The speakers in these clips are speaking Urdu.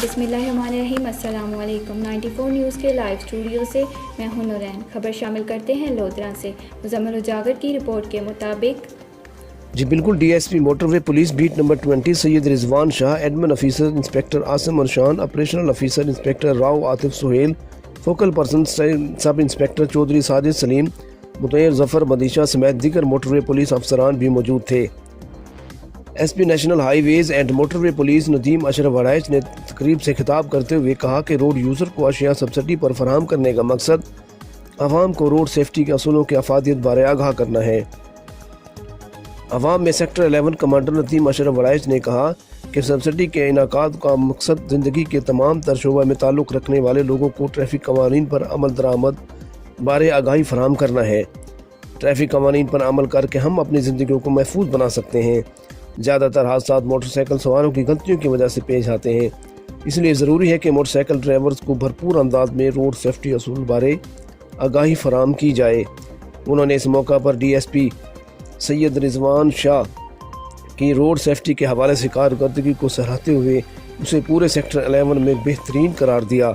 بسم اللہ الرحمن الرحیم۔ السلام علیکم۔ 94 نیوز کے لائیو اسٹوڈیو سے میں ہوں نورین۔ خبر شامل کرتے ہیں لودھرا سے۔ مزمل اجاگر کی رپورٹ کے مطابق جی بالکل، D S P motorway police beat number 20 Syed Rizwan Shah, admin officer inspector Asim Arshan, operational officer inspector Rao Atif Sohail, focal person sub inspector Chaudhry Sajid Saleem, Mateer Zafar مدیشہ سمیت دیگر موٹر وے پولیس افسران بھی موجود تھے۔ S P national highways and motorway police Nadeem Ashraf Warraich نے تقریب سے خطاب کرتے ہوئے کہا کہ روڈ یوزر کو اشیاء سبسڈی پر فراہم کرنے کا مقصد عوام کو روڈ سیفٹی کے اصولوں کی افادیت بارے آگاہ کرنا ہے۔ عوام میں سیکٹر 11 کمانڈر ندیم اشرف وڑائچ نے کہا کہ سبسڈی کے انعقاد کا مقصد زندگی کے تمام تر شعبہ میں تعلق رکھنے والے لوگوں کو ٹریفک قوانین پر عمل درآمد بارے آگاہی فراہم کرنا ہے۔ ٹریفک قوانین پر عمل کر کے ہم اپنی زندگیوں کو محفوظ بنا سکتے ہیں۔ زیادہ تر حادثات موٹر سائیکل سواروں کی غلطیوں کی وجہ سے پیش آتے ہیں، اس لیے ضروری ہے کہ موٹر سائیکل ڈرائیورز کو بھرپور انداز میں روڈ سیفٹی اصول بارے آگاہی فراہم کی جائے۔ انہوں نے اس موقع پر ڈی ایس پی سید رضوان شاہ کی روڈ سیفٹی کے حوالے سے کارکردگی کو سراہتے ہوئے اسے پورے سیکٹر 11 میں بہترین قرار دیا۔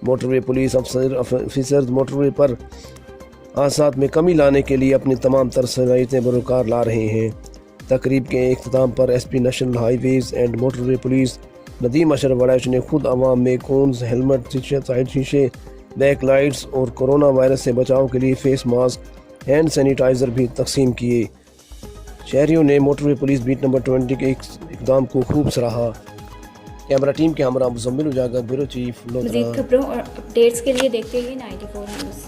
موٹر وے پولیس افسرز موٹر وے پر حادثات میں کمی لانے کے لیے اپنی تمام تر صلاحیتیں بروکار لا رہے ہیں۔ تقریب کے اختتام پر S P national highways and motorway police Nadeem Ashraf Warraich نے خود عوام میں کونز، ہیلمٹ، سائڈ شیشے، بیک لائٹس اور کرونا وائرس سے بچاؤ کے لیے فیس ماسک، ہینڈ سینیٹائزر بھی تقسیم کیے۔ شہریوں نے موٹر وے پولیس بیٹ نمبر 20 کے اقدام کو خوب سراہا۔ کیمرہ ٹیم کے ہمراہ مزمل اجاگر، بیورو چیف، لودھرا۔ مزید خبروں اور اپڈیٹس کے لیے دیکھتے رہیے 94 نیوز۔